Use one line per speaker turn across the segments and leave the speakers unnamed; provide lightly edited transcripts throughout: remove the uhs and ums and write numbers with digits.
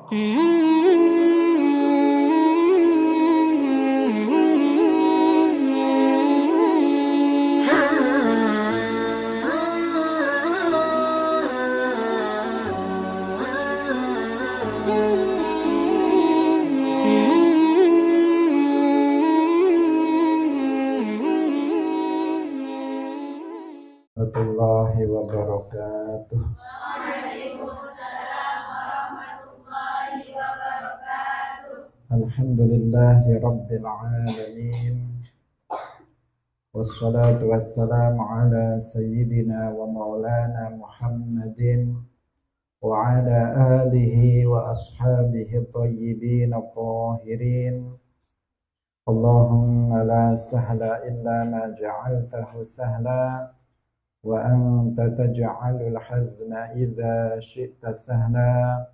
Warahmatullahi wabarakatuh. Alhamdulillahi rabbil alamin. Wassalatu wassalamu ala sayyidina wa maulana Muhammadin wa ala alihi wa ashabihi thayyibin at-tahirin. Allahumma la sahla illa ma ja'altahu sahla wa anta taj'alul hazna idza syi'ta sahla.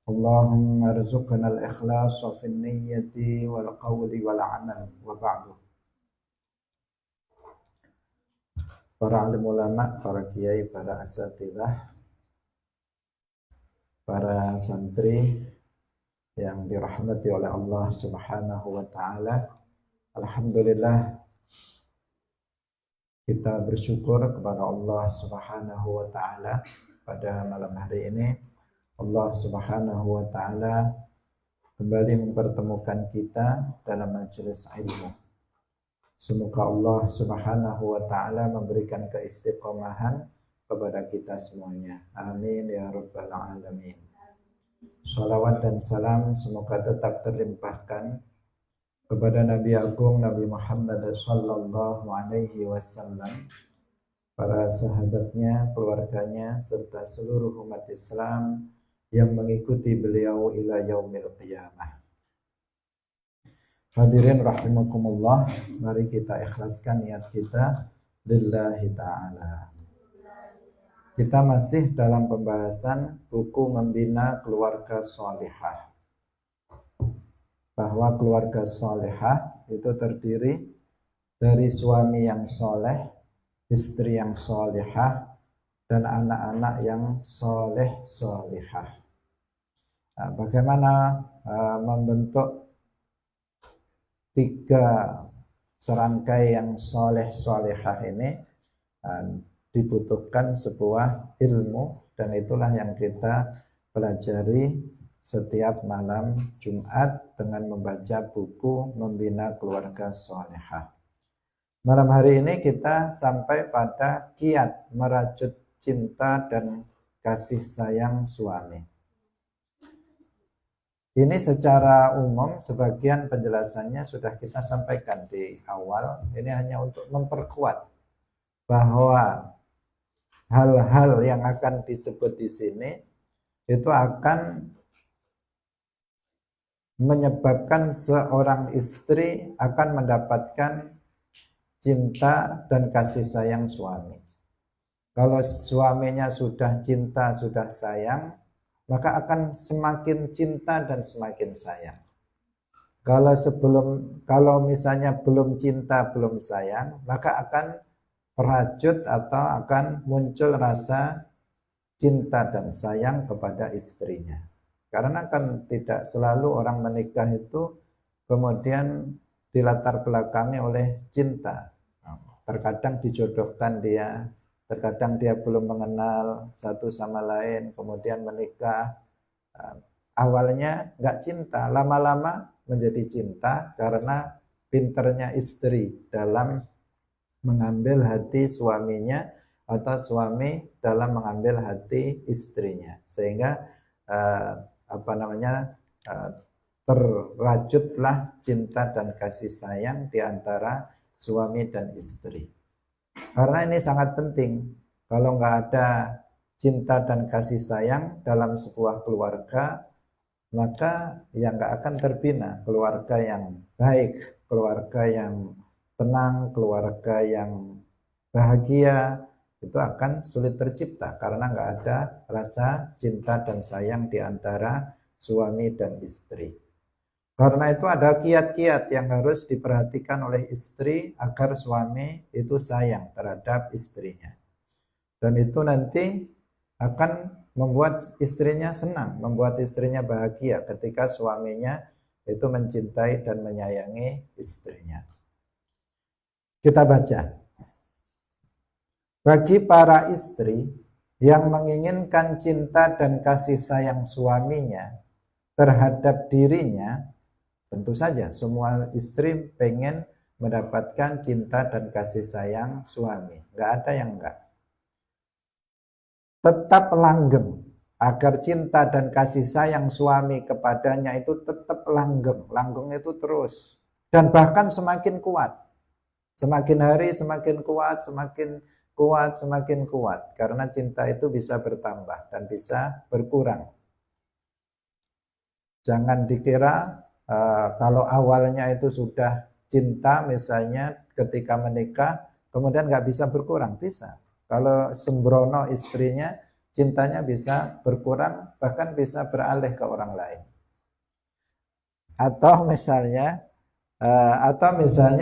Allahumma arzuqna al-ikhlasa fin niyyati wal qawli wal amal. Wa ba'du. Para alim ulama, para kiai, para asatidzah, para santri yang dirahmati oleh Allah Subhanahu wa taala. Alhamdulillah, kita bersyukur kepada Allah Subhanahu wa taala pada malam hari ini. Allah Subhanahu wa taala kembali mempertemukan kita dalam majelis ilmu. Semoga Allah Subhanahu wa taala memberikan keistiqomahan kepada kita semuanya. Amin ya rabbal alamin. Shalawat dan salam semoga tetap terlimpahkan kepada Nabi Agung Nabi Muhammad sallallahu alaihi wasallam, para sahabatnya, keluarganya, serta seluruh umat Islam yang mengikuti beliau ila yaumil qiyamah. Hadirin rahimakumullah, mari kita ikhlaskan niat kita lillahi ta'ala. Kita masih dalam pembahasan buku Membina Keluarga Shalihah. Bahwa keluarga shalihah itu terdiri dari suami yang soleh, istri yang shalihah, dan anak-anak yang soleh-shalihah. Nah, bagaimana membentuk tiga serangkai yang soleh-shalihah ini? Dibutuhkan sebuah ilmu, dan itulah yang kita pelajari setiap malam Jumat dengan membaca buku Membina Keluarga Shalihah. Malam hari ini kita sampai pada kiat merajut cinta dan kasih sayang suami. Ini secara umum sebagian penjelasannya sudah kita sampaikan di awal. Ini hanya untuk memperkuat bahwa hal-hal yang akan disebut di sini itu akan menyebabkan seorang istri akan mendapatkan cinta dan kasih sayang suami. Kalau suaminya sudah cinta, sudah sayang, maka akan semakin cinta dan semakin sayang. Kalau misalnya belum cinta, belum sayang, maka akan merajut atau akan muncul rasa cinta dan sayang kepada istrinya. Karena kan tidak selalu orang menikah itu kemudian dilatar belakangi oleh cinta. Terkadang dijodohkan dia, terkadang dia belum mengenal satu sama lain, kemudian menikah. Awalnya nggak cinta, lama-lama menjadi cinta karena pinternya istri dalam mengambil hati suaminya atau suami dalam mengambil hati istrinya, sehingga terrajutlah cinta dan kasih sayang di antara suami dan istri. Karena ini sangat penting. Kalau nggak ada cinta dan kasih sayang dalam sebuah keluarga, maka ya nggak akan terbina keluarga yang baik, keluarga yang tenang, keluarga yang bahagia. Itu akan sulit tercipta karena nggak ada rasa cinta dan sayang di antara suami dan istri. Karena itu ada kiat-kiat yang harus diperhatikan oleh istri agar suami itu sayang terhadap istrinya. Dan itu nanti akan membuat istrinya senang, membuat istrinya bahagia ketika suaminya itu mencintai dan menyayangi istrinya. Kita baca. Bagi para istri yang menginginkan cinta dan kasih sayang suaminya terhadap dirinya, tentu saja semua istri pengen mendapatkan cinta dan kasih sayang suami. Nggak ada yang enggak. Tetap langgeng agar cinta dan kasih sayang suami kepadanya itu tetap langgeng. Langgeng itu terus. Dan bahkan semakin kuat. Semakin hari semakin kuat, semakin kuat, semakin kuat. Karena cinta itu bisa bertambah dan bisa berkurang. Jangan dikira kalau awalnya itu sudah cinta misalnya ketika menikah, kemudian nggak bisa berkurang. Bisa. Kalau sembrono istrinya, cintanya bisa berkurang, bahkan bisa beralih ke orang lain. Atau misalnya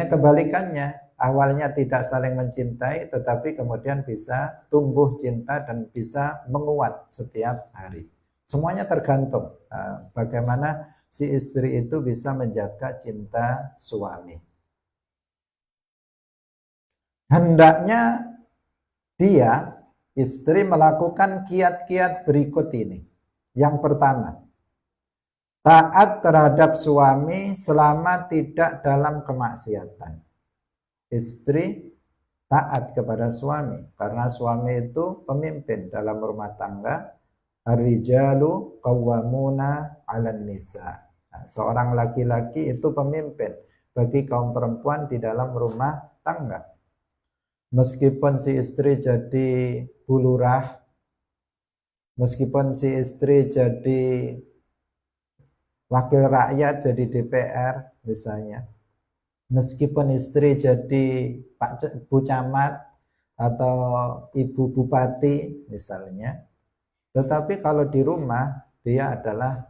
kebalikannya, awalnya tidak saling mencintai, tetapi kemudian bisa tumbuh cinta dan bisa menguat setiap hari. Semuanya tergantung bagaimana si istri itu bisa menjaga cinta suami. Hendaknya dia, istri, melakukan kiat-kiat berikut ini. Yang pertama, taat terhadap suami selama tidak dalam kemaksiatan. Istri taat kepada suami karena suami itu pemimpin dalam rumah tangga. Ar-rijalu qawwamuna 'alan nisa. Nah, seorang laki-laki itu pemimpin bagi kaum perempuan di dalam rumah tangga. Meskipun si istri jadi bulurah, meskipun si istri jadi wakil rakyat, jadi DPR misalnya, meskipun istri jadi Pak Bu Camat atau Ibu Bupati misalnya, tetapi kalau di rumah dia adalah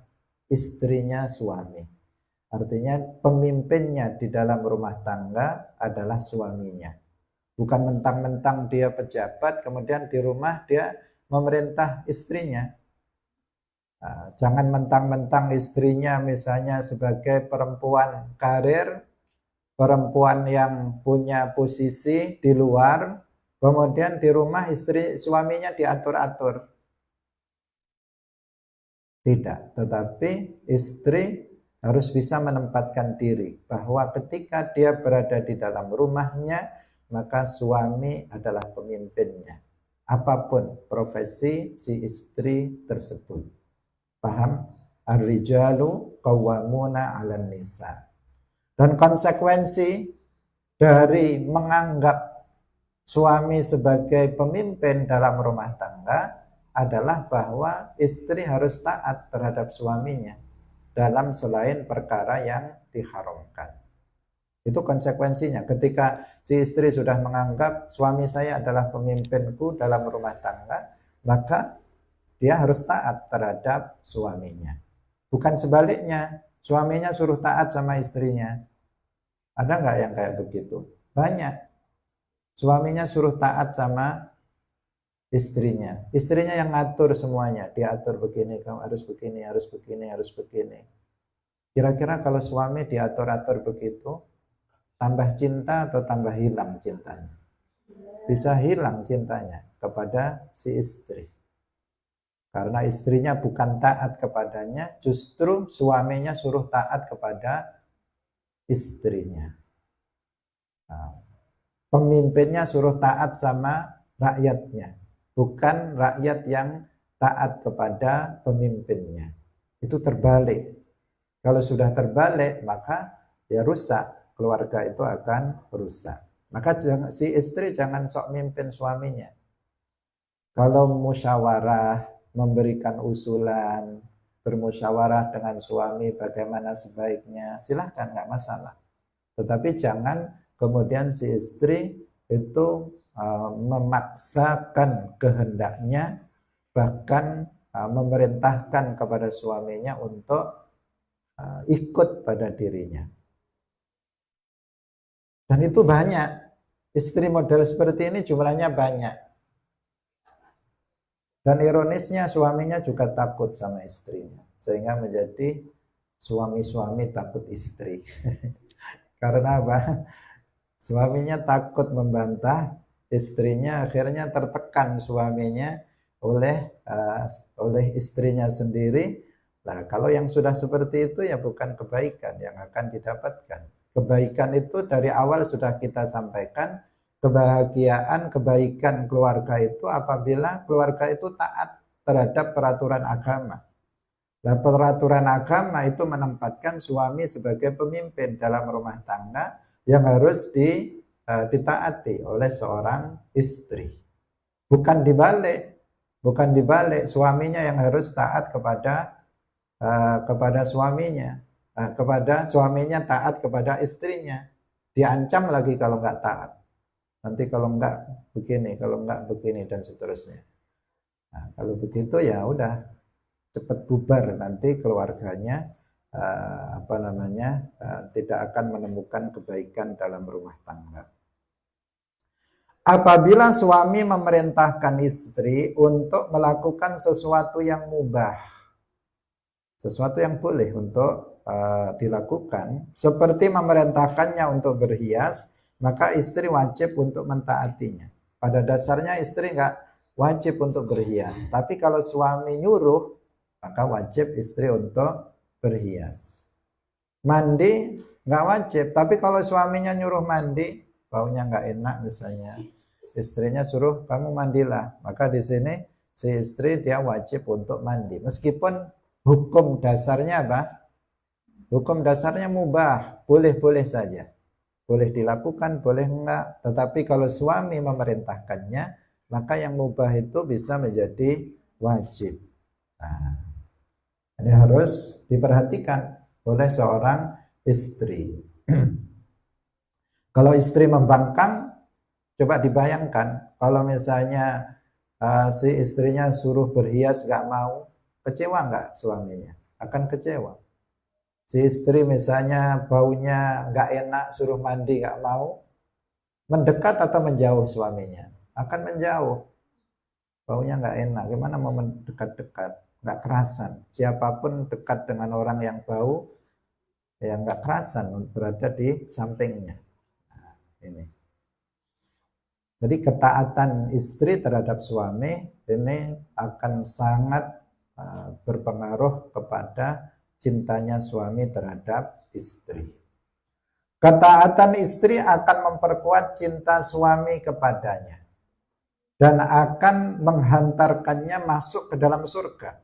istrinya suami. Artinya pemimpinnya di dalam rumah tangga adalah suaminya. Bukan mentang-mentang dia pejabat, kemudian di rumah dia memerintah istrinya. Jangan mentang-mentang istrinya misalnya sebagai perempuan karir, perempuan yang punya posisi di luar, kemudian di rumah suaminya diatur-atur. Tidak, tetapi istri harus bisa menempatkan diri bahwa ketika dia berada di dalam rumahnya, maka suami adalah pemimpinnya. Apapun profesi si istri tersebut. Paham? Ar-rijalu qawwamuna 'alan nisa. Dan konsekuensi dari menganggap suami sebagai pemimpin dalam rumah tangga adalah bahwa istri harus taat terhadap suaminya dalam selain perkara yang diharamkan. Itu konsekuensinya. Ketika si istri sudah menganggap suami saya adalah pemimpinku dalam rumah tangga, maka dia harus taat terhadap suaminya. Bukan sebaliknya, suaminya suruh taat sama istrinya. Ada nggak yang kayak begitu? Banyak. Suaminya suruh taat sama istrinya. Istrinya yang ngatur semuanya. Dia atur begini, kamu harus begini, harus begini, harus begini. Kira-kira kalau suami diatur-atur begitu, tambah cinta atau tambah hilang cintanya? Bisa hilang cintanya kepada si istri. Karena istrinya bukan taat kepadanya, justru suaminya suruh taat kepada istrinya. Nah, pemimpinnya suruh taat sama rakyatnya, bukan rakyat yang taat kepada pemimpinnya. Itu terbalik. Kalau sudah terbalik, maka ya rusak, keluarga itu akan rusak. Maka si istri jangan sok mimpin suaminya. Kalau musyawarah, memberikan usulan, bermusyawarah dengan suami bagaimana sebaiknya, silahkan, nggak masalah. Tetapi jangan kemudian si istri itu memaksakan kehendaknya, bahkan memerintahkan kepada suaminya untuk ikut pada dirinya. Dan itu banyak. Istri model seperti ini jumlahnya banyak. Dan ironisnya suaminya juga takut sama istrinya, sehingga menjadi suami-suami takut istri. Karena apa? Suaminya takut membantah istrinya, akhirnya tertekan suaminya oleh istrinya sendiri. Nah, kalau yang sudah seperti itu ya bukan kebaikan yang akan didapatkan. Kebaikan itu dari awal sudah kita sampaikan, kebahagiaan, kebaikan keluarga itu apabila keluarga itu taat terhadap peraturan agama. Nah, peraturan agama itu menempatkan suami sebagai pemimpin dalam rumah tangga yang harus ditaati oleh seorang istri. Bukan dibalik suaminya yang harus taat kepada suaminya, kepada suaminya taat kepada istrinya. Diancam lagi kalau nggak taat. Nanti kalau nggak begini dan seterusnya. Nah, kalau begitu ya udah cepat bubar, nanti keluarganya tidak akan menemukan kebaikan dalam rumah tangga. Apabila suami memerintahkan istri untuk melakukan sesuatu yang mubah, sesuatu yang boleh untuk dilakukan, seperti memerintahkannya untuk berhias, maka istri wajib untuk mentaatinya. Pada dasarnya istri nggak wajib untuk berhias, tapi kalau suami nyuruh, maka wajib istri untuk berhias. Mandi nggak wajib, tapi kalau suaminya nyuruh mandi, baunya nggak enak misalnya, istrinya suruh kamu mandilah, maka di sini si istri dia wajib untuk mandi, meskipun hukum dasarnya apa? Hukum dasarnya mubah, boleh-boleh saja. Boleh dilakukan, boleh enggak. Tetapi kalau suami memerintahkannya, maka yang mubah itu bisa menjadi wajib. Nah, ini harus diperhatikan oleh seorang istri. Kalau istri membangkang, coba dibayangkan kalau misalnya si istrinya suruh berhias gak mau, kecewa nggak suaminya? Akan kecewa. Si istri misalnya baunya nggak enak, suruh mandi nggak mau, mendekat atau menjauh suaminya? Akan menjauh. Baunya nggak enak, gimana mau mendekat-dekat? Nggak kerasan. Siapapun dekat dengan orang yang bau, ya nggak kerasan berada di sampingnya. Nah, ini. Jadi ketaatan istri terhadap suami ini akan sangat berpengaruh kepada cintanya suami terhadap istri. Ketaatan istri akan memperkuat cinta suami kepadanya dan akan menghantarkannya masuk ke dalam surga.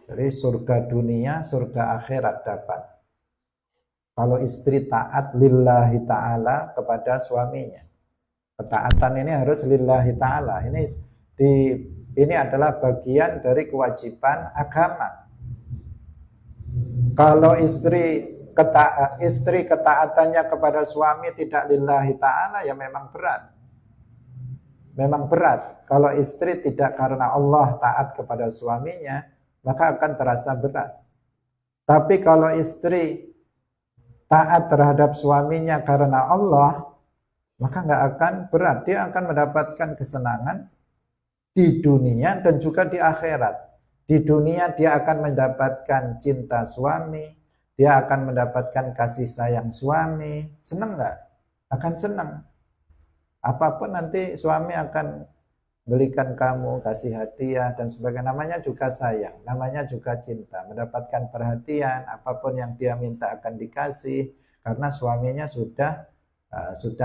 Jadi surga dunia, surga akhirat dapat. Kalau istri taat lillahi ta'ala kepada suaminya. Ketaatan ini harus lillahi ta'ala. Ini adalah bagian dari kewajiban agama. Kalau istri ketaatannya kepada suami tidak lillahi ta'ala, ya memang berat. Memang berat. Kalau istri tidak karena Allah taat kepada suaminya, maka akan terasa berat. Tapi kalau istri taat terhadap suaminya karena Allah, maka nggak akan berat. Dia akan mendapatkan kesenangan di dunia dan juga di akhirat. Di dunia dia akan mendapatkan cinta suami, dia akan mendapatkan kasih sayang suami. Senang nggak? Akan senang. Apapun nanti suami akan belikan kamu, kasih hadiah dan sebagainya. Namanya juga sayang, namanya juga cinta. Mendapatkan perhatian, apapun yang dia minta akan dikasih, karena suaminya sudah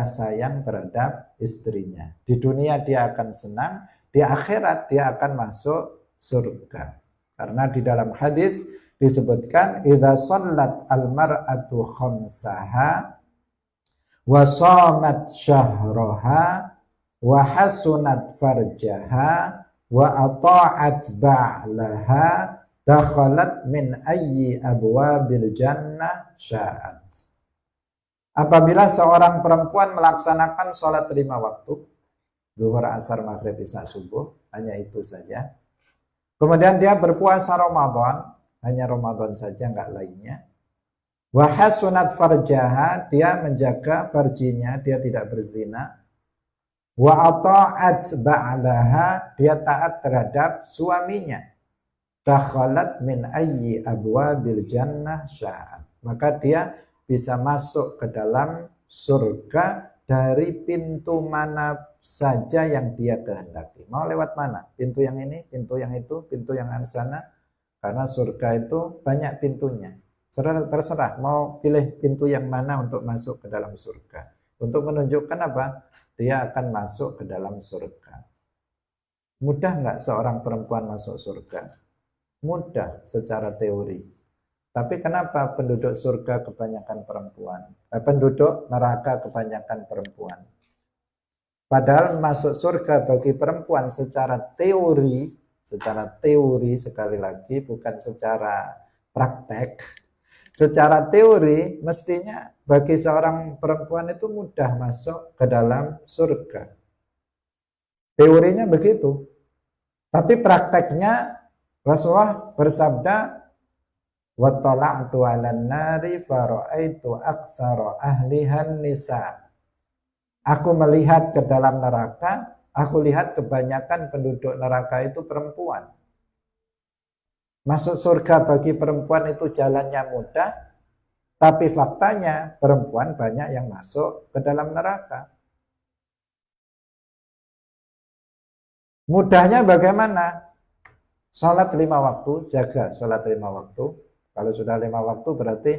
sayang terhadap istrinya. Di dunia dia akan senang, di akhirat dia akan masuk surga. Karena di dalam hadis disebutkan idza shallat al-mar'atu khamsaha wa shamat syahraha wa hasunat farjaha wa ata'at ba'laha dakhalat min ayyi abwabil jannah sya'at. Apabila seorang perempuan melaksanakan sholat 5 waktu, zuhur, asar, maghrib, isya, subuh, hanya itu saja. Kemudian dia berpuasa Ramadan, hanya Ramadan saja, enggak lainnya. Wa hasunat farjaha, dia menjaga farjinya, dia tidak berzina. Wa ata'at ba'daha, dia taat terhadap suaminya. Dakhalat min ayyi abwabil jannah sya'at. Maka dia bisa masuk ke dalam surga dari pintu mana saja yang dia kehendaki. Mau lewat mana? Pintu yang ini, pintu yang itu, pintu yang sana. Karena surga itu banyak pintunya. Terserah mau pilih pintu yang mana untuk masuk ke dalam surga. Untuk menunjukkan apa? Dia akan masuk ke dalam surga. Mudah nggak seorang perempuan masuk surga? Mudah secara teori. Tapi kenapa penduduk surga kebanyakan perempuan? Penduduk neraka kebanyakan perempuan. Padahal masuk surga bagi perempuan secara teori sekali lagi bukan secara praktek. Secara teori mestinya bagi seorang perempuan itu mudah masuk ke dalam surga. Teorinya begitu. Tapi prakteknya Rasulullah bersabda, wa tala'tu 'alan nari fara'aitu aktsara ahlihan nisa. Aku melihat ke dalam neraka, aku lihat kebanyakan penduduk neraka itu perempuan. Masuk surga bagi perempuan itu jalannya mudah, tapi faktanya perempuan banyak yang masuk ke dalam neraka. Mudahnya bagaimana? Sholat 5 waktu, jaga sholat 5 waktu. Kalau sudah 5 waktu berarti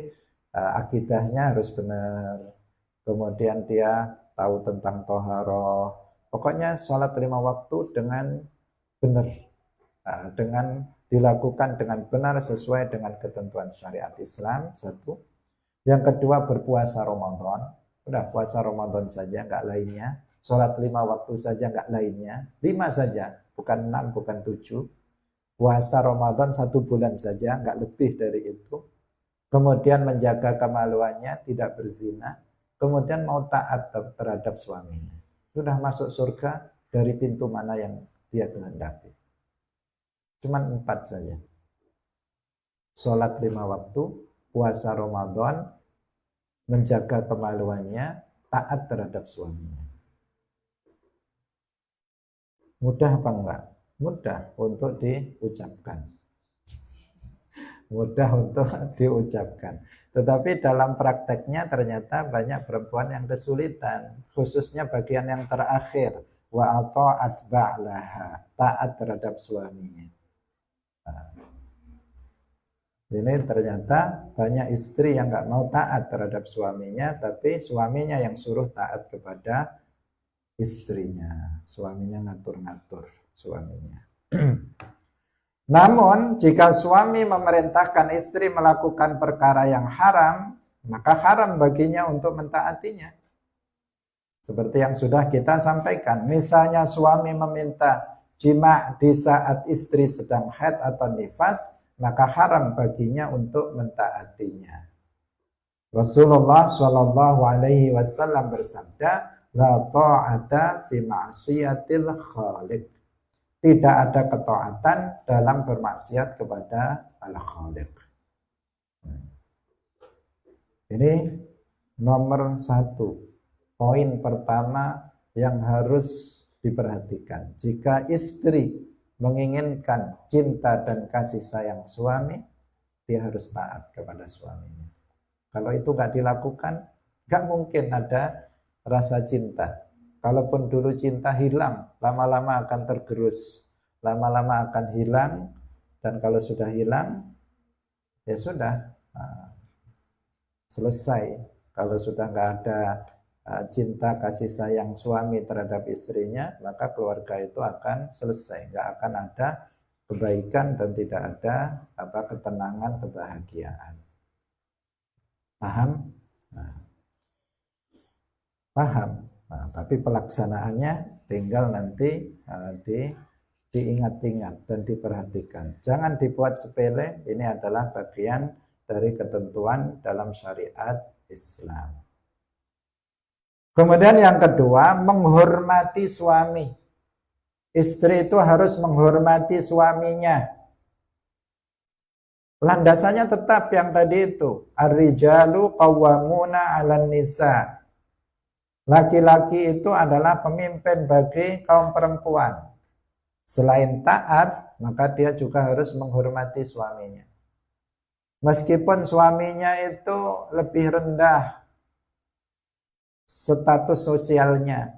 akidahnya harus benar. Kemudian dia tahu tentang toharoh. Pokoknya sholat 5 waktu dengan benar. Dengan dilakukan dengan benar sesuai dengan ketentuan syariat Islam, satu. Yang kedua berpuasa Ramadan. Udah puasa Ramadan saja, nggak lainnya. Sholat 5 waktu saja, nggak lainnya. 5 saja, bukan 6, bukan 7. Puasa Ramadan 1 bulan saja, nggak lebih dari itu. Kemudian menjaga kemaluannya, tidak berzina. Kemudian mau taat terhadap suaminya. Sudah masuk surga dari pintu mana yang dia kehendaki. Cuman 4 saja. Sholat 5 waktu, puasa Ramadan, menjaga kemaluannya, taat terhadap suaminya. Mudah apa enggak? Mudah untuk diucapkan. Mudah untuk diucapkan. Tetapi dalam prakteknya ternyata banyak perempuan yang kesulitan. Khususnya bagian yang terakhir. Wa ata'at ba'laha. Taat terhadap suaminya. Nah, ini ternyata banyak istri yang nggak mau taat terhadap suaminya. Tapi suaminya yang suruh taat kepada istrinya. Suaminya ngatur-ngatur suaminya. Namun jika suami memerintahkan istri melakukan perkara yang haram, maka haram baginya untuk mentaatinya. Seperti yang sudah kita sampaikan. Misalnya suami meminta jima di saat istri sedang haid atau nifas, maka haram baginya untuk mentaatinya. Rasulullah Shallallahu Alaihi Wasallam bersabda, la ta'ata fi ma'siyatil khaliq. Tidak ada ketaatan dalam bermaksiat kepada Al-Khaliq. Ini nomor 1. Poin pertama yang harus diperhatikan. Jika istri menginginkan cinta dan kasih sayang suami, dia harus taat kepada suaminya. Kalau itu nggak dilakukan, nggak mungkin ada rasa cinta. Kalaupun dulu cinta hilang, lama-lama akan tergerus, lama-lama akan hilang, dan kalau sudah hilang, ya sudah, selesai. Kalau sudah nggak ada cinta kasih sayang suami terhadap istrinya, maka keluarga itu akan selesai, nggak akan ada kebaikan dan tidak ada ketenangan, kebahagiaan. Paham? Paham. Nah, tapi pelaksanaannya tinggal nanti diingat-ingat dan diperhatikan. Jangan dibuat sepele, ini adalah bagian dari ketentuan dalam syariat Islam. Kemudian yang kedua, menghormati suami. Istri itu harus menghormati suaminya. Landasannya tetap yang tadi itu. Ar-rijalu qawwamuna 'alan nisa. Laki-laki itu adalah pemimpin bagi kaum perempuan. Selain taat, maka dia juga harus menghormati suaminya. Meskipun suaminya itu lebih rendah status sosialnya,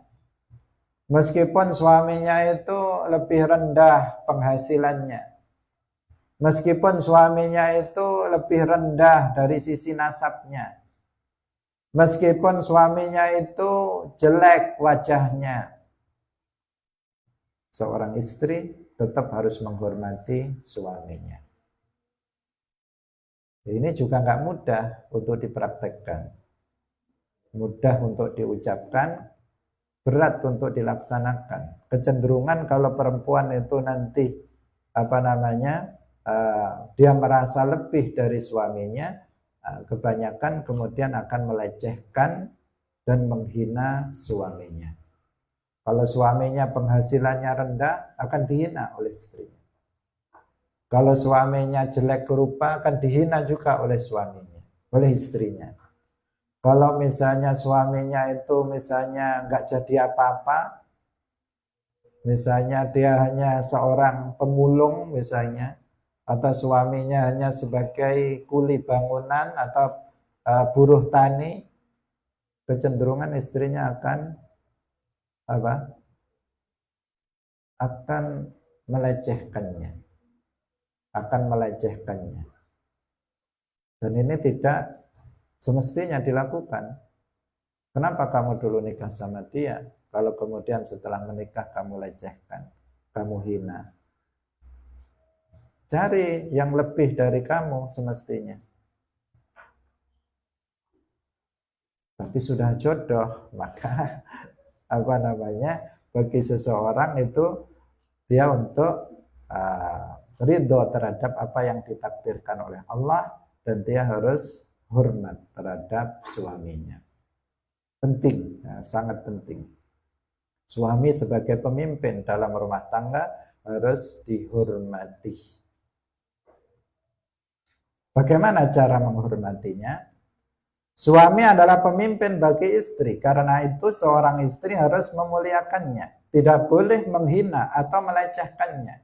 meskipun suaminya itu lebih rendah penghasilannya, meskipun suaminya itu lebih rendah dari sisi nasabnya, meskipun suaminya itu jelek wajahnya, seorang istri tetap harus menghormati suaminya. Ini juga nggak mudah untuk dipraktekkan, mudah untuk diucapkan, berat untuk dilaksanakan. Kecenderungan kalau perempuan itu nanti dia merasa lebih dari suaminya, kebanyakan kemudian akan melecehkan dan menghina suaminya. Kalau suaminya penghasilannya rendah, akan dihina oleh istrinya. Kalau suaminya jelek rupa, akan dihina juga oleh suaminya, oleh istrinya. Kalau misalnya suaminya itu misalnya nggak jadi apa-apa, misalnya dia hanya seorang pemulung misalnya, atau suaminya hanya sebagai kuli bangunan atau buruh tani, kecenderungan istrinya akan melecehkannya, dan ini tidak semestinya dilakukan. Kenapa kamu dulu nikah sama dia, kalau kemudian setelah menikah kamu lecehkan, kamu hina? Cari yang lebih dari kamu semestinya. Tapi sudah jodoh, maka bagi seseorang itu dia untuk ridho terhadap apa yang ditakdirkan oleh Allah, dan dia harus hormat terhadap suaminya. Penting, sangat penting. Suami sebagai pemimpin dalam rumah tangga harus dihormati. Bagaimana cara menghormatinya? Suami adalah pemimpin bagi istri, karena itu seorang istri harus memuliakannya, tidak boleh menghina atau melecehkannya.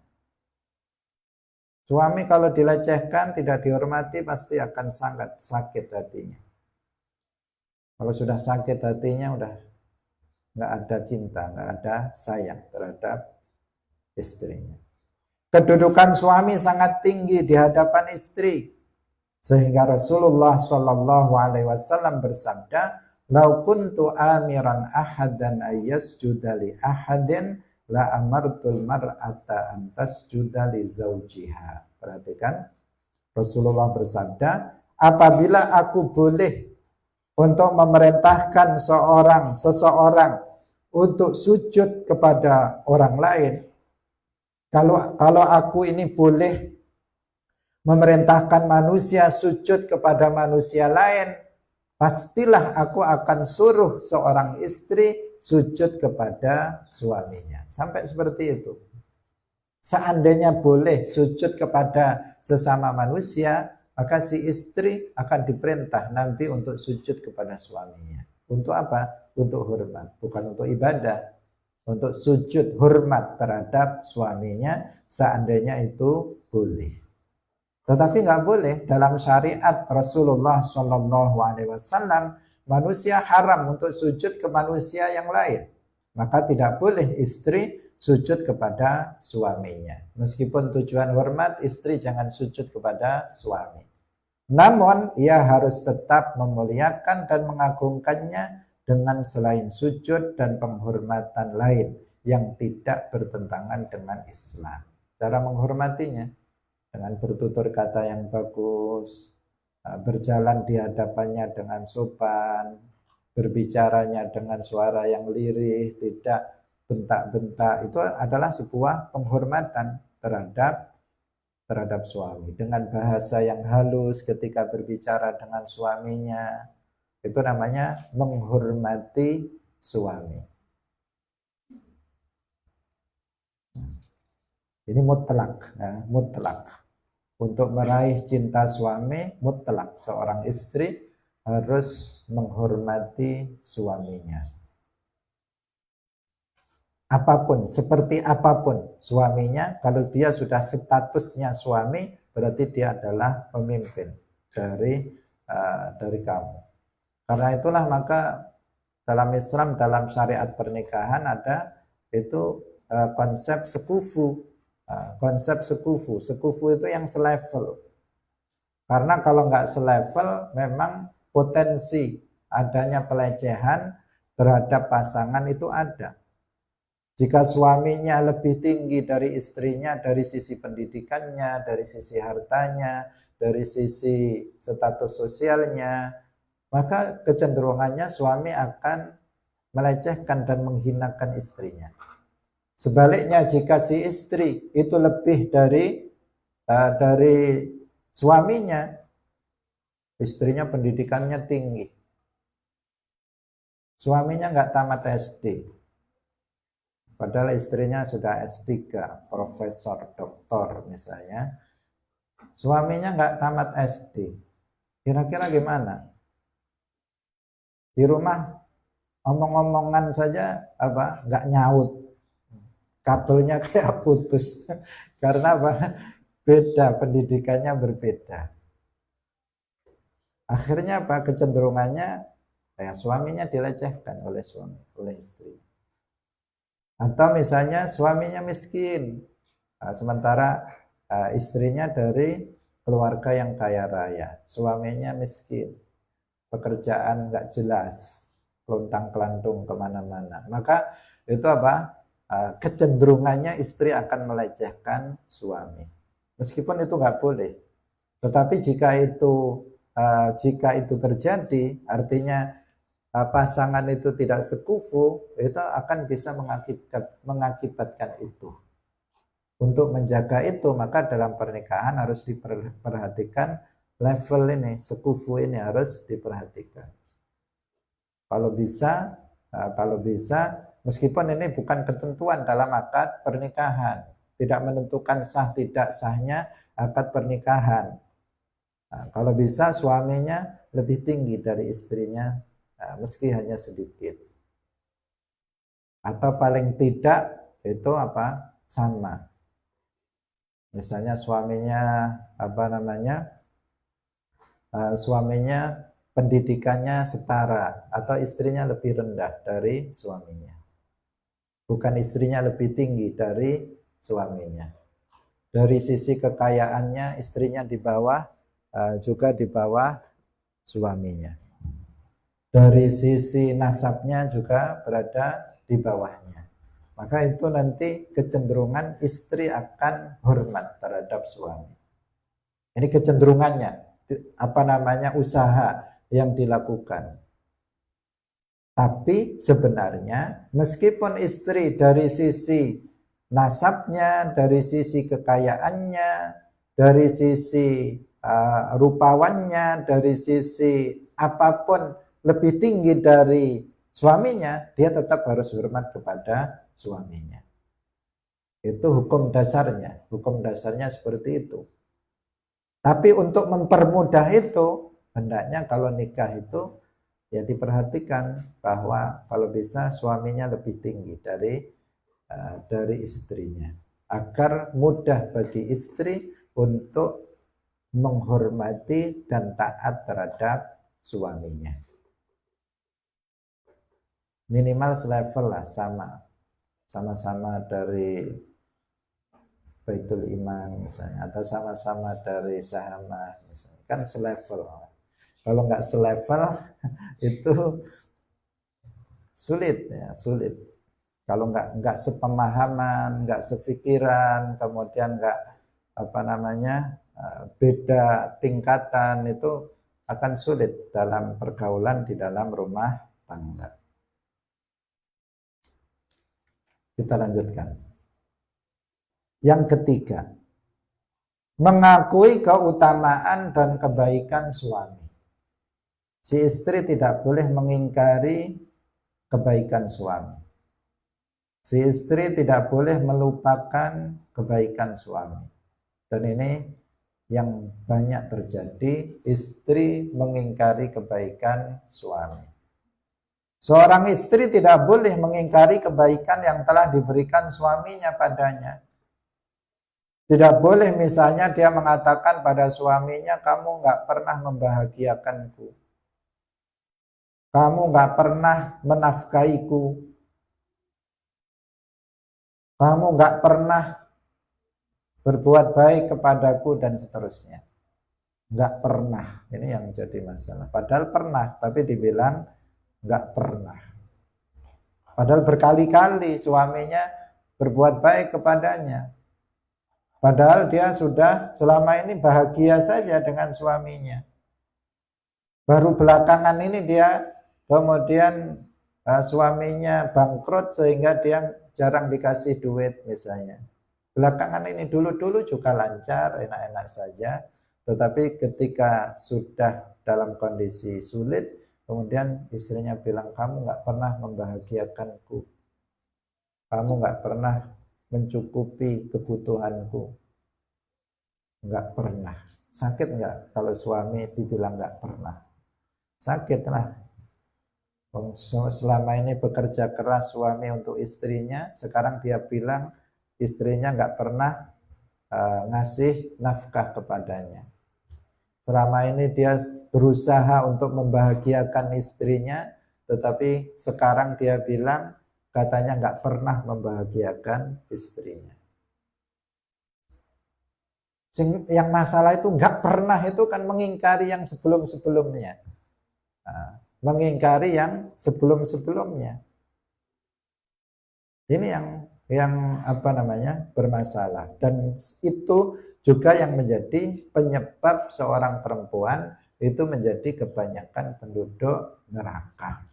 Suami kalau dilecehkan, tidak dihormati, pasti akan sangat sakit hatinya. Kalau sudah sakit hatinya, udah nggak ada cinta, nggak ada sayang terhadap istrinya. Kedudukan suami sangat tinggi di hadapan istri, sehingga Rasulullah Shallallahu Alaihi Wasallam bersabda, "Lau kuntu amiran ahadan ayyasjuda li ahadin la amartul mar'ata an tasjuda li zawjiha." Perhatikan, Rasulullah bersabda, apabila aku boleh untuk memerintahkan seseorang untuk sujud kepada orang lain, kalau aku ini boleh memerintahkan manusia sujud kepada manusia lain, pastilah aku akan suruh seorang istri sujud kepada suaminya. Sampai seperti itu. Seandainya boleh sujud kepada sesama manusia, maka si istri akan diperintah nanti untuk sujud kepada suaminya. Untuk apa? Untuk hormat, bukan untuk ibadah. Untuk sujud hormat terhadap suaminya, seandainya itu boleh. Tetapi nggak boleh, dalam syariat Rasulullah Shallallahu Alaihi Wasallam, manusia haram untuk sujud ke manusia yang lain. Maka tidak boleh istri sujud kepada suaminya. Meskipun tujuan hormat, istri jangan sujud kepada suami. Namun ia harus tetap memuliakan dan mengagungkannya dengan selain sujud dan penghormatan lain yang tidak bertentangan dengan Islam. Cara menghormatinya dengan bertutur kata yang bagus, berjalan di hadapannya dengan sopan, berbicaranya dengan suara yang lirih, tidak bentak-bentak. Itu adalah sebuah penghormatan terhadap suami. Dengan bahasa yang halus ketika berbicara dengan suaminya, itu namanya menghormati suami. Ini mutlak, mutlak. Untuk meraih cinta suami, mutlak seorang istri harus menghormati suaminya. apapun, seperti apapun suaminya, kalau dia sudah statusnya suami, berarti dia adalah pemimpin dari kamu. Karena itulah maka dalam Islam, dalam syariat pernikahan ada itu konsep sekufu. Konsep sekufu. Sekufu itu yang selevel. Karena kalau nggak selevel, memang potensi adanya pelecehan terhadap pasangan itu ada. Jika suaminya lebih tinggi dari istrinya dari sisi pendidikannya, dari sisi hartanya, dari sisi status sosialnya, maka kecenderungannya suami akan melecehkan dan menghinakan istrinya. Sebaliknya jika si istri itu lebih dari suaminya, istrinya pendidikannya tinggi, suaminya nggak tamat SD, padahal istrinya sudah S3, profesor, doktor misalnya, suaminya nggak tamat SD, kira-kira gimana? Di rumah omong-omongan saja nggak nyaut, kabelnya kayak putus karena apa? Beda, pendidikannya berbeda. Akhirnya apa? Kecenderungannya ya suaminya dilecehkan oleh istri. Atau misalnya suaminya miskin, sementara istrinya dari keluarga yang kaya raya, suaminya miskin, pekerjaan nggak jelas, lontang-kelantung kemana-mana. Maka itu apa? Kecenderungannya istri akan melecehkan suami. Meskipun itu nggak boleh. Tetapi jika itu terjadi, artinya pasangan itu tidak sekufu, itu akan bisa mengakibatkan itu. Untuk menjaga itu, maka dalam pernikahan harus diperhatikan level ini, sekufu ini harus diperhatikan. Kalau bisa, meskipun ini bukan ketentuan dalam akad pernikahan, tidak menentukan sah tidak sahnya akad pernikahan. Nah, kalau bisa suaminya lebih tinggi dari istrinya, meski hanya sedikit. Atau paling tidak itu sama. Misalnya suaminya suaminya pendidikannya setara atau istrinya lebih rendah dari suaminya. Bukan istrinya lebih tinggi dari suaminya. Dari sisi kekayaannya istrinya di bawah, juga di bawah suaminya. Dari sisi nasabnya juga berada di bawahnya. Maka itu nanti kecenderungan istri akan hormat terhadap suami. Ini kecenderungannya, usaha yang dilakukan. Tapi sebenarnya meskipun istri dari sisi nasabnya, dari sisi kekayaannya, dari sisi rupawannya, dari sisi apapun lebih tinggi dari suaminya, dia tetap harus hormat kepada suaminya. Itu hukum dasarnya seperti itu. Tapi untuk mempermudah itu, hendaknya kalau nikah itu ya diperhatikan bahwa kalau bisa suaminya lebih tinggi dari istrinya, agar mudah bagi istri untuk menghormati dan taat terhadap suaminya. Minimal selevel lah, sama-sama dari Baitul Iman misalnya, atau sama-sama dari Sahamah misalnya, kan selevel. Kalau nggak selevel itu sulit. Kalau nggak sepemahaman, nggak sepikiran, kemudian nggak beda tingkatan, itu akan sulit dalam pergaulan di dalam rumah tangga. Kita lanjutkan. Yang ketiga, mengakui keutamaan dan kebaikan suami. Si istri tidak boleh mengingkari kebaikan suami. Si istri tidak boleh melupakan kebaikan suami. Dan ini yang banyak terjadi, istri mengingkari kebaikan suami. Seorang istri tidak boleh mengingkari kebaikan yang telah diberikan suaminya padanya. Tidak boleh misalnya dia mengatakan pada suaminya, kamu nggak pernah membahagiakanku. Kamu nggak pernah menafkaiku. Kamu nggak pernah berbuat baik kepadaku dan seterusnya. Nggak pernah. Ini yang jadi masalah. Padahal pernah, tapi dibilang nggak pernah. Padahal berkali-kali suaminya berbuat baik kepadanya. Padahal dia sudah selama ini bahagia saja dengan suaminya. Baru belakangan ini dia kemudian suaminya bangkrut sehingga dia jarang dikasih duit misalnya. Belakangan ini dulu-dulu juga lancar, enak-enak saja. Tetapi ketika sudah dalam kondisi sulit, kemudian istrinya bilang, kamu nggak pernah membahagiakanku. Kamu nggak pernah mencukupi kebutuhanku. Nggak pernah. Sakit nggak kalau suami dibilang nggak pernah? Sakit lah. Selama ini bekerja keras suami untuk istrinya, sekarang dia bilang istrinya nggak pernah ngasih nafkah kepadanya. Selama ini dia berusaha untuk membahagiakan istrinya, tetapi sekarang dia bilang katanya nggak pernah membahagiakan istrinya. Yang masalah itu nggak pernah itu kan mengingkari yang sebelum-sebelumnya. Nah, mengingkari yang sebelum-sebelumnya. Ini yang apa namanya bermasalah, dan itu juga yang menjadi penyebab seorang perempuan itu menjadi kebanyakan penduduk neraka.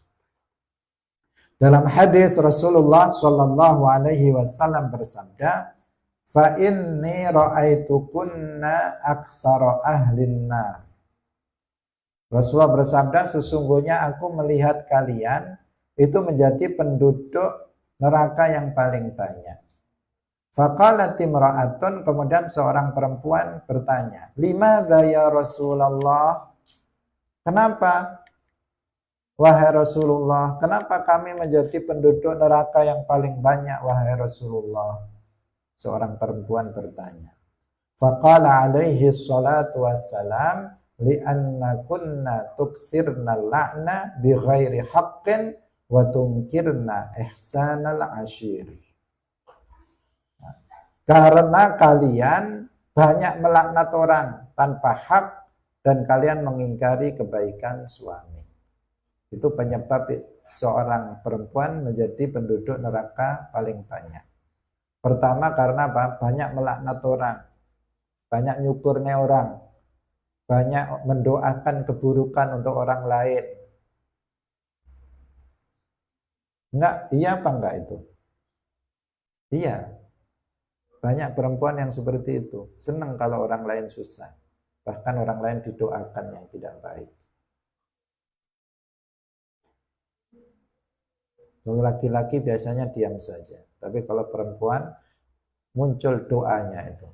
Dalam hadis Rasulullah Shallallahu Alaihi Wasallam bersabda, fa inni ra'aitukunna aktsara ahlin nar. Rasulullah bersabda, sesungguhnya aku melihat kalian itu menjadi penduduk neraka yang paling banyak. Faqalat imra'atun, kemudian seorang perempuan bertanya, limadza ya Rasulullah? Kenapa? Wahai Rasulullah, kenapa kami menjadi penduduk neraka yang paling banyak, wahai Rasulullah? Seorang perempuan bertanya. Faqala alaihi salatu wassalam, li'anna kunna tukthirna la'na bighairi haqqin wa tunkirna ihsanal ashir. Karena kalian banyak melaknat orang tanpa hak dan kalian mengingkari kebaikan suami. Itu penyebab seorang perempuan menjadi penduduk neraka paling banyak. Pertama karena apa? Banyak melaknat orang, banyak nyukurnya orang, banyak mendoakan keburukan untuk orang lain. Enggak, iya apa enggak itu? Iya. Banyak perempuan yang seperti itu. Senang kalau orang lain susah. Bahkan orang lain didoakan yang tidak baik. Kalau laki-laki biasanya diam saja. Tapi kalau perempuan muncul doanya itu.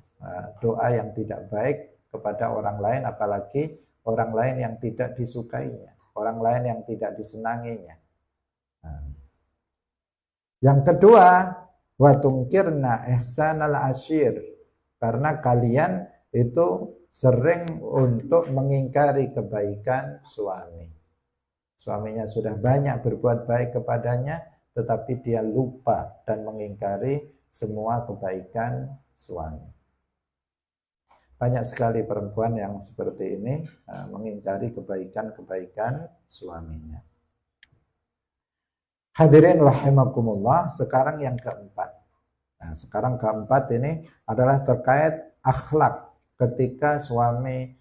Doa yang tidak baik kepada orang lain, apalagi orang lain yang tidak disukainya. Orang lain yang tidak disenanginya. Yang kedua, wa tungkirna ihsanal ashir, karena kalian itu sering untuk mengingkari kebaikan suami. Suaminya sudah banyak berbuat baik kepadanya, tetapi dia lupa dan mengingkari semua kebaikan suami. Banyak sekali perempuan yang seperti ini mengingkari kebaikan-kebaikan suaminya. Hadirin rahimakumullah, sekarang yang keempat. Nah, sekarang keempat ini adalah terkait akhlak ketika suami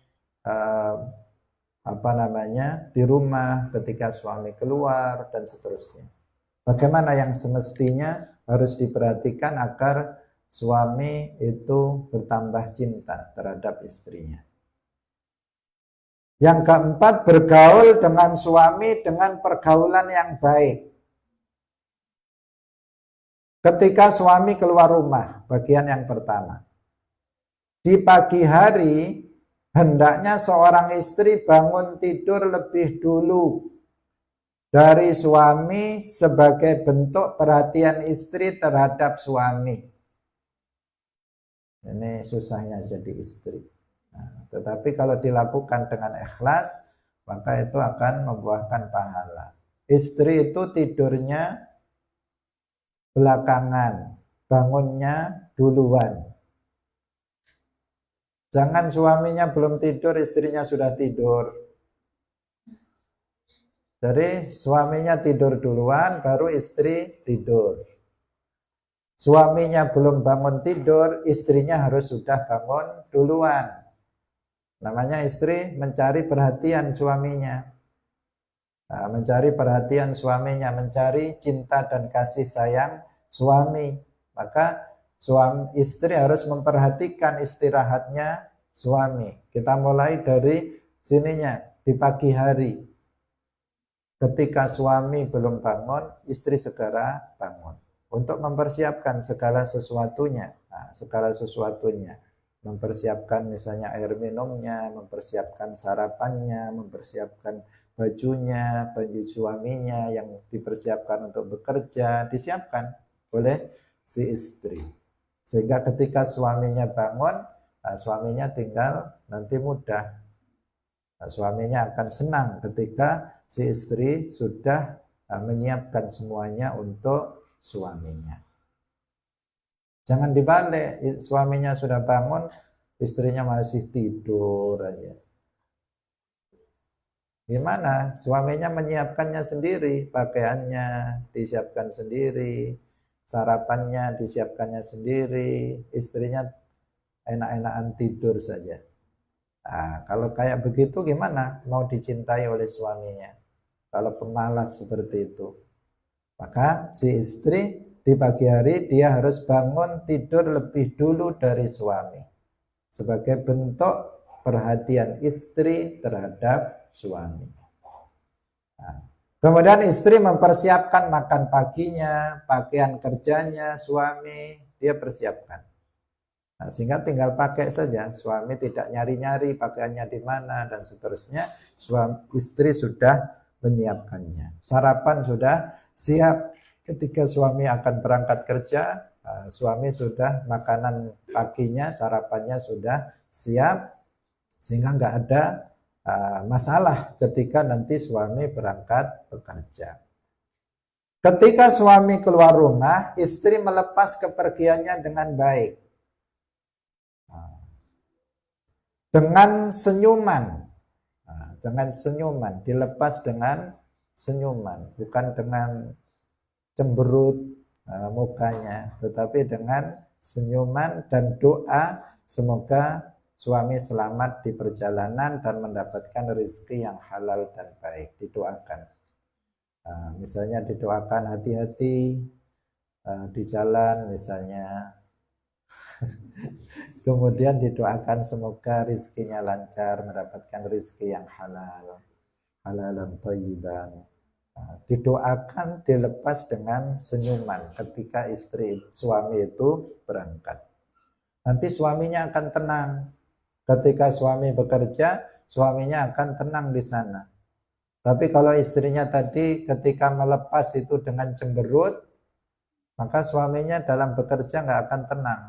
di rumah, ketika suami keluar dan seterusnya. Bagaimana yang semestinya harus diperhatikan agar suami itu bertambah cinta terhadap istrinya. Yang keempat, bergaul dengan suami dengan pergaulan yang baik. Ketika suami keluar rumah, bagian yang pertama. Di pagi hari, hendaknya seorang istri bangun tidur lebih dulu. dari suami sebagai bentuk perhatian istri terhadap suami. Ini susahnya jadi istri. Nah, tetapi kalau dilakukan dengan ikhlas, maka itu akan membuahkan pahala. Istri itu tidurnya belakangan, bangunnya duluan. Jangan suaminya belum tidur, istrinya sudah tidur. Jadi suaminya tidur duluan, baru istri tidur. Suaminya belum bangun tidur, istrinya harus sudah bangun duluan. Namanya istri mencari perhatian suaminya. Nah, mencari perhatian suaminya, mencari cinta dan kasih sayang suami. Maka istri harus memperhatikan istirahatnya suami. Kita mulai dari sininya, di pagi hari. Ketika suami belum bangun, istri segera bangun. Untuk mempersiapkan segala sesuatunya. Nah, segala sesuatunya. Mempersiapkan misalnya air minumnya, mempersiapkan sarapannya, mempersiapkan bajunya, baju suaminya yang dipersiapkan untuk bekerja, disiapkan oleh si istri. Sehingga ketika suaminya bangun, nah, suaminya tinggal nanti mudah. Nah, suaminya akan senang ketika si istri sudah menyiapkan semuanya untuk suaminya. Jangan dibalik, suaminya sudah bangun, istrinya masih tidur aja. Gimana? Suaminya menyiapkannya sendiri, pakaiannya disiapkan sendiri, sarapannya disiapkannya sendiri, istrinya enak-enakan tidur saja. Nah, kalau kayak begitu gimana mau dicintai oleh suaminya? Kalau pemalas seperti itu. Maka si istri di pagi hari dia harus bangun tidur lebih dulu dari suami. Sebagai bentuk perhatian istri terhadap suami. Nah, kemudian istri mempersiapkan makan paginya, pakaian kerjanya suami, dia persiapkan. Nah, sehingga tinggal pakai saja, suami tidak nyari-nyari pakaiannya di mana dan seterusnya, istri sudah menyiapkannya. Sarapan sudah siap, ketika suami akan berangkat kerja, suami sudah makanan paginya, sarapannya sudah siap, sehingga nggak ada masalah ketika nanti suami berangkat bekerja. Ketika suami keluar rumah, istri melepas kepergiannya dengan baik. Dengan senyuman. Nah, dengan senyuman, dilepas dengan senyuman, bukan dengan cemberut mukanya, tetapi dengan senyuman dan doa semoga suami selamat di perjalanan dan mendapatkan rezeki yang halal dan baik. Didoakan. Misalnya didoakan hati-hati di jalan misalnya. Kemudian didoakan semoga rizkinya lancar, mendapatkan rizki yang halal, halalan thayyiban. Didoakan dilepas dengan senyuman ketika suami itu berangkat. Nanti suaminya akan tenang. Ketika suami bekerja, suaminya akan tenang di sana. Tapi kalau istrinya tadi ketika melepas itu dengan cemberut, maka suaminya dalam bekerja nggak akan tenang.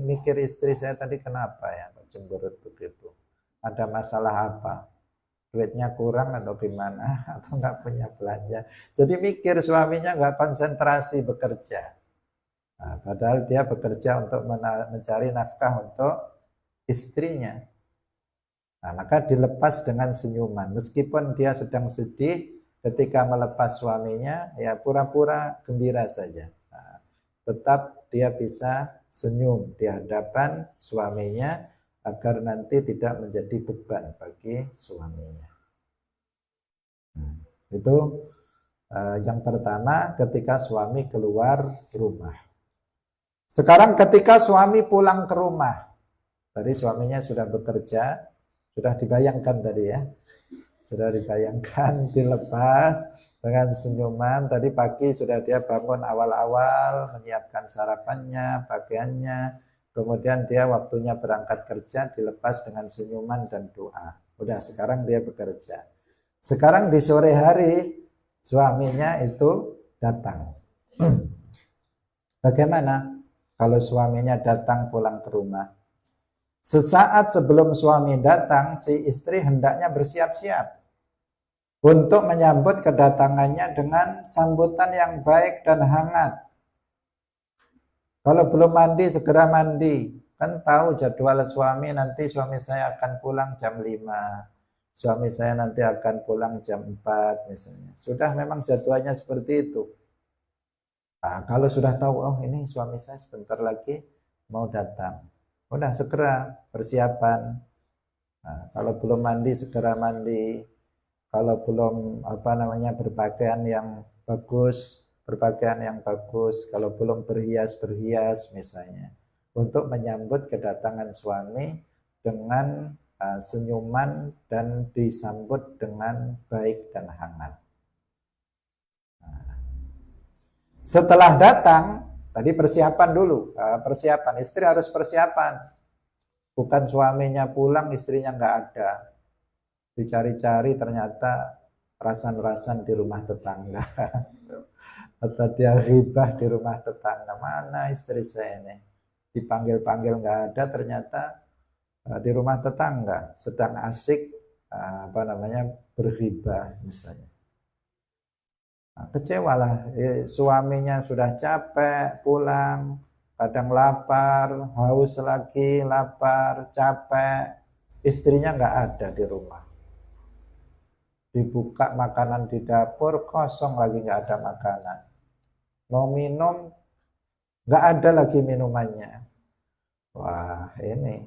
Mikir istri saya tadi kenapa ya cemberut begitu. Ada masalah apa? Duitnya kurang atau gimana? Atau nggak punya belanja. Jadi mikir suaminya nggak konsentrasi bekerja. Nah, padahal dia bekerja untuk mencari nafkah untuk istrinya. Nah, maka dilepas dengan senyuman. Meskipun dia sedang sedih ketika melepas suaminya, ya pura-pura gembira saja. Tetap dia bisa senyum di hadapan suaminya agar nanti tidak menjadi beban bagi suaminya. Itu yang pertama ketika suami keluar rumah. Sekarang ketika suami pulang ke rumah, tadi suaminya sudah bekerja, sudah dibayangkan tadi ya, sudah dibayangkan dilepas dengan senyuman. Tadi pagi sudah dia bangun awal-awal, menyiapkan sarapannya, pakaiannya. Kemudian dia waktunya berangkat kerja, dilepas dengan senyuman dan doa. Udah sekarang dia bekerja. Sekarang di sore hari, suaminya itu datang. Bagaimana kalau suaminya datang pulang ke rumah? Sesaat sebelum suami datang, si istri hendaknya bersiap-siap untuk menyambut kedatangannya dengan sambutan yang baik dan hangat. Kalau belum mandi, segera mandi. Kan tahu jadwal suami, nanti suami saya akan pulang jam 5. Suami saya nanti akan pulang jam 4 misalnya. Sudah memang jadwalnya seperti itu. Nah, kalau sudah tahu, oh ini suami saya sebentar lagi mau datang. Udah segera persiapan. Nah, kalau belum mandi, segera mandi. Kalau belum berpakaian yang bagus, berpakaian yang bagus. Kalau belum berhias misalnya. Untuk menyambut kedatangan suami dengan senyuman dan disambut dengan baik dan hangat. Setelah datang, tadi persiapan dulu, persiapan. Istri harus persiapan. Bukan suaminya pulang, istrinya nggak ada. Dicari-cari ternyata rasan-rasan di rumah tetangga. Atau dia ghibah di rumah tetangga. Mana istri saya ini? Dipanggil-panggil nggak ada, ternyata di rumah tetangga sedang asik berghibah misalnya. Nah, kecewalah, suaminya sudah capek pulang, kadang lapar, haus lagi, lapar, capek, istrinya nggak ada di rumah. Dibuka makanan di dapur, kosong lagi, nggak ada makanan. Mau minum, nggak ada lagi minumannya. Wah, ini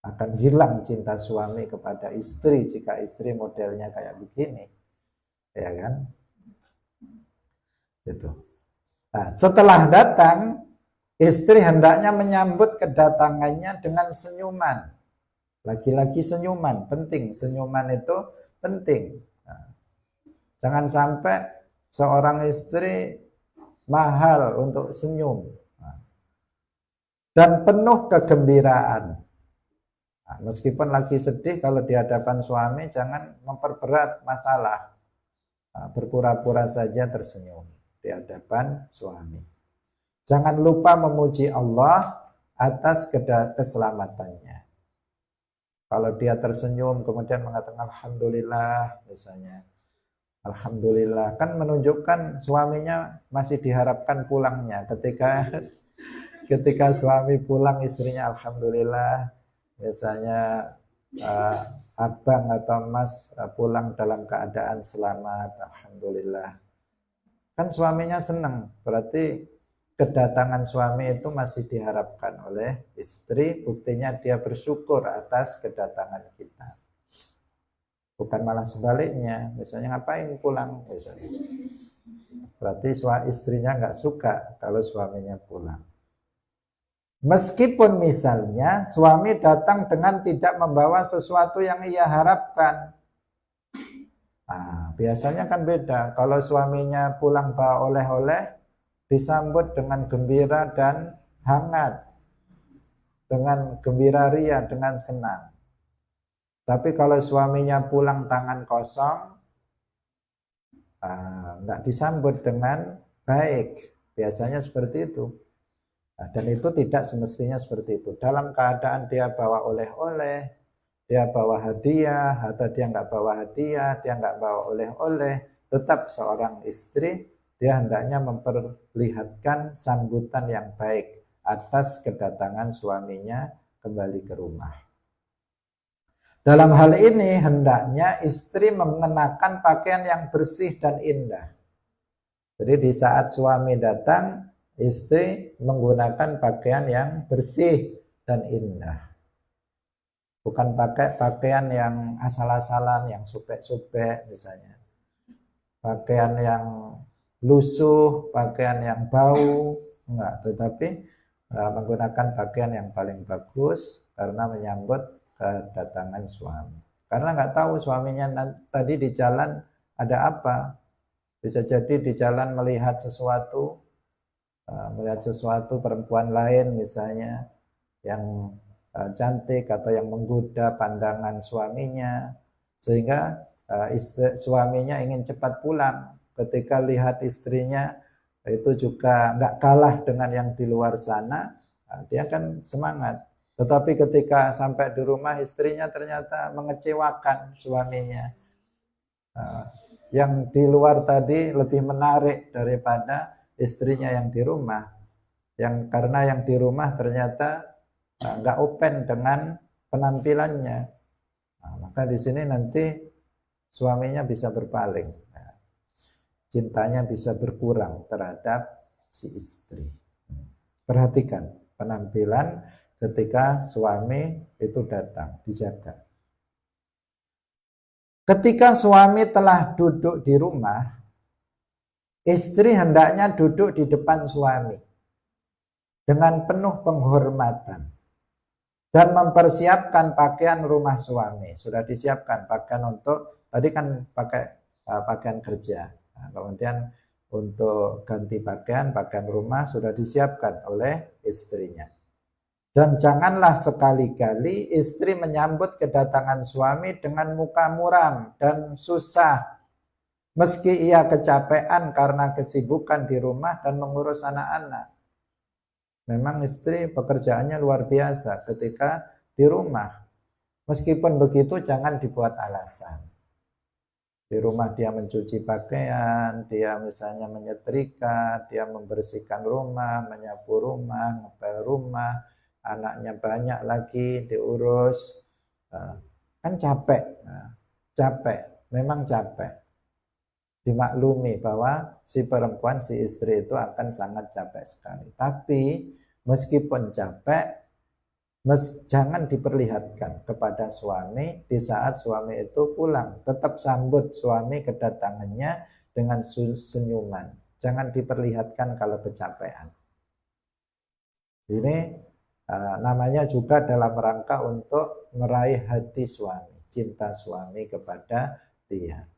akan hilang cinta suami kepada istri jika istri modelnya kayak begini, ya kan? Itu. Nah, setelah datang, istri hendaknya menyambut kedatangannya dengan senyuman. Lagi-lagi senyuman, penting. Senyuman itu penting. Nah, jangan sampai seorang istri mahal untuk senyum. Nah, dan penuh kegembiraan. Nah, meskipun lagi sedih, kalau di hadapan suami jangan memperberat masalah. Nah, berpura-pura saja tersenyum di hadapan suami. Jangan lupa memuji Allah atas keselamatannya. Kalau dia tersenyum kemudian mengatakan alhamdulillah misalnya. Alhamdulillah, kan menunjukkan suaminya masih diharapkan pulangnya. Ketika suami pulang, istrinya alhamdulillah, misalnya abang atau mas pulang dalam keadaan selamat, alhamdulillah. Kan suaminya senang, berarti kedatangan suami itu masih diharapkan oleh istri, buktinya dia bersyukur atas kedatangan kita. Bukan malah sebaliknya, misalnya ngapain pulang misalnya. Berarti istrinya nggak suka kalau suaminya pulang. Meskipun misalnya suami datang dengan tidak membawa sesuatu yang ia harapkan. Nah, biasanya kan beda. Kalau suaminya pulang bawa oleh-oleh, disambut dengan gembira dan hangat. Dengan gembira ria, dengan senang. Tapi kalau suaminya pulang tangan kosong, nggak disambut dengan baik. Biasanya seperti itu. Nah, dan itu tidak semestinya seperti itu. Dalam keadaan dia bawa oleh-oleh, dia bawa hadiah, atau dia nggak bawa hadiah, dia nggak bawa oleh-oleh, tetap seorang istri, dia hendaknya memperlihatkan sambutan yang baik atas kedatangan suaminya kembali ke rumah. Dalam hal ini, hendaknya istri mengenakan pakaian yang bersih dan indah. Jadi di saat suami datang, istri menggunakan pakaian yang bersih dan indah. Bukan pakai pakaian yang asal-asalan, yang sobek-sobek misalnya. Pakaian yang lusuh, pakaian yang bau, enggak. Tetapi menggunakan pakaian yang paling bagus karena menyambut kedatangan suami. Karena nggak tahu suaminya tadi di jalan ada apa. Bisa jadi di jalan melihat sesuatu perempuan lain misalnya yang cantik atau yang menggoda pandangan suaminya, sehingga suaminya ingin cepat pulang. Ketika lihat istrinya itu juga nggak kalah dengan yang di luar sana, dia kan semangat. Tetapi ketika sampai di rumah istrinya ternyata mengecewakan suaminya. Yang di luar tadi lebih menarik daripada istrinya yang di rumah. Karena yang di rumah ternyata nggak open dengan penampilannya. Maka di sini nanti suaminya bisa berpaling. Cintanya bisa berkurang terhadap si istri. Perhatikan penampilan ketika suami itu datang, dijaga. Ketika suami telah duduk di rumah, istri hendaknya duduk di depan suami dengan penuh penghormatan dan mempersiapkan pakaian rumah suami. Sudah disiapkan pakaian untuk, tadi kan pakai pakaian kerja. Nah, kemudian untuk ganti pakaian rumah sudah disiapkan oleh istrinya. Dan janganlah sekali-kali istri menyambut kedatangan suami dengan muka muram dan susah. Meski ia kecapean karena kesibukan di rumah dan mengurus anak-anak. Memang istri pekerjaannya luar biasa ketika di rumah. Meskipun begitu jangan dibuat alasan. Di rumah dia mencuci pakaian, dia misalnya menyetrika, dia membersihkan rumah, menyapu rumah, ngepel rumah, anaknya banyak lagi diurus, kan capek, memang capek. Dimaklumi bahwa si perempuan, si istri itu akan sangat capek sekali. Tapi meskipun capek, jangan diperlihatkan kepada suami di saat suami itu pulang. Tetap sambut suami kedatangannya dengan senyuman. Jangan diperlihatkan kalau kecapean. Ini namanya juga dalam rangka untuk meraih hati suami, cinta suami kepada dia.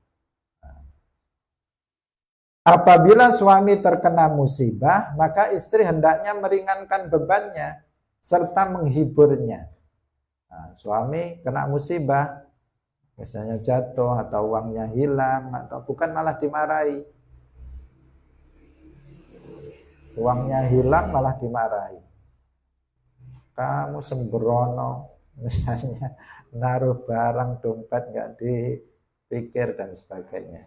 Apabila suami terkena musibah, maka istri hendaknya meringankan bebannya serta menghiburnya. Nah, suami kena musibah, misalnya jatuh atau uangnya hilang, atau bukan malah dimarahi. Uangnya hilang malah dimarahi. Kamu sembrono, misalnya naruh barang dompet nggak dipikir dan sebagainya.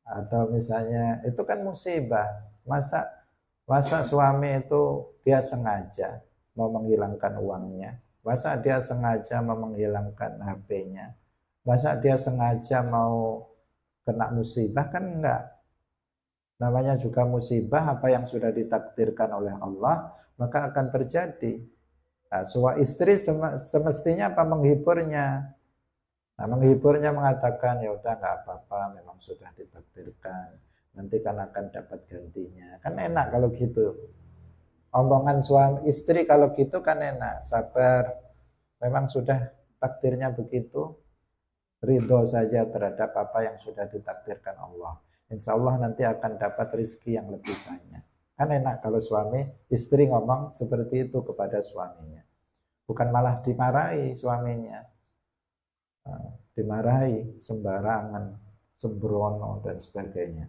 Atau misalnya itu kan musibah. Masa suami itu dia sengaja mau menghilangkan uangnya? Masa dia sengaja mau menghilangkan HP-nya? Masa dia sengaja mau kena musibah? Kan enggak. Namanya juga musibah, apa yang sudah ditakdirkan oleh Allah maka akan terjadi. Nah, istri semestinya apa? Menghiburnya. Nah, menghiburnya mengatakan ya udah nggak apa-apa, memang sudah ditakdirkan, nanti kan akan dapat gantinya. Kan enak kalau gitu. Omongan suami istri kalau gitu kan enak, sabar. Memang sudah takdirnya begitu, ridho saja terhadap apa yang sudah ditakdirkan Allah. Insya Allah nanti akan dapat rezeki yang lebih banyak. Kan enak kalau suami istri ngomong seperti itu kepada suaminya. Bukan malah dimarahi suaminya. Dimarahi sembarangan, sembrono dan sebagainya.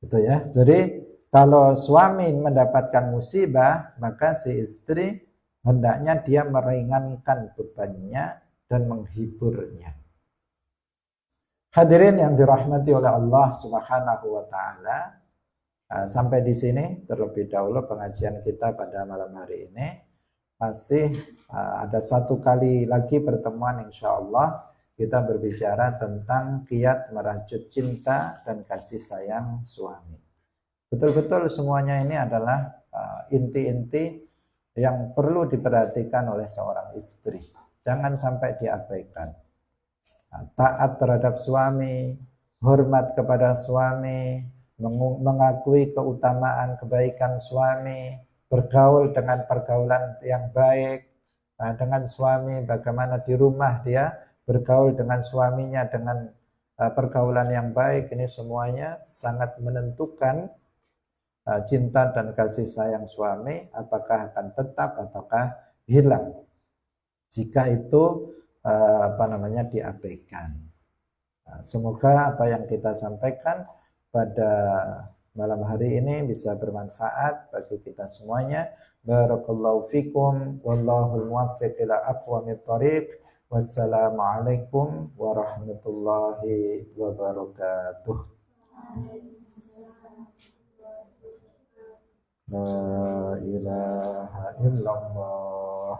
Itu ya. Jadi kalau suami mendapatkan musibah, maka si istri hendaknya dia meringankan bebannya dan menghiburnya. Hadirin yang dirahmati oleh Allah Subhanahu wa taala, sampai di sini terlebih dahulu pengajian kita pada malam hari ini. Masih ada satu kali lagi pertemuan insya Allah kita berbicara tentang kiat merajut cinta dan kasih sayang suami. Betul-betul semuanya ini adalah inti-inti yang perlu diperhatikan oleh seorang istri. Jangan sampai diabaikan. Taat terhadap suami, hormat kepada suami, mengakui keutamaan kebaikan suami, bergaul dengan pergaulan yang baik dengan suami, bagaimana di rumah dia bergaul dengan suaminya dengan pergaulan yang baik. Ini semuanya sangat menentukan cinta dan kasih sayang suami apakah akan tetap ataukah hilang. Jika itu diabaikan. Nah, semoga apa yang kita sampaikan pada malam hari ini bisa bermanfaat bagi kita semuanya. Barakallahu fikum wallahul muwaffiq ila aqwamit thoriq. Wassalamualaikum warahmatullahi wabarakatuh. La ilaha illallah.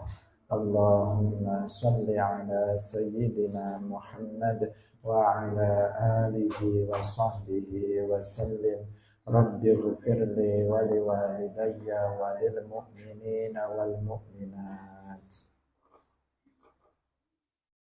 Allahumma salli ala sayyidina Muhammad wa ala alihi wa sahbihi wa sallim. Rabbi ghfirli wa liwalidayya wa lil mu'minina wal mu'minat.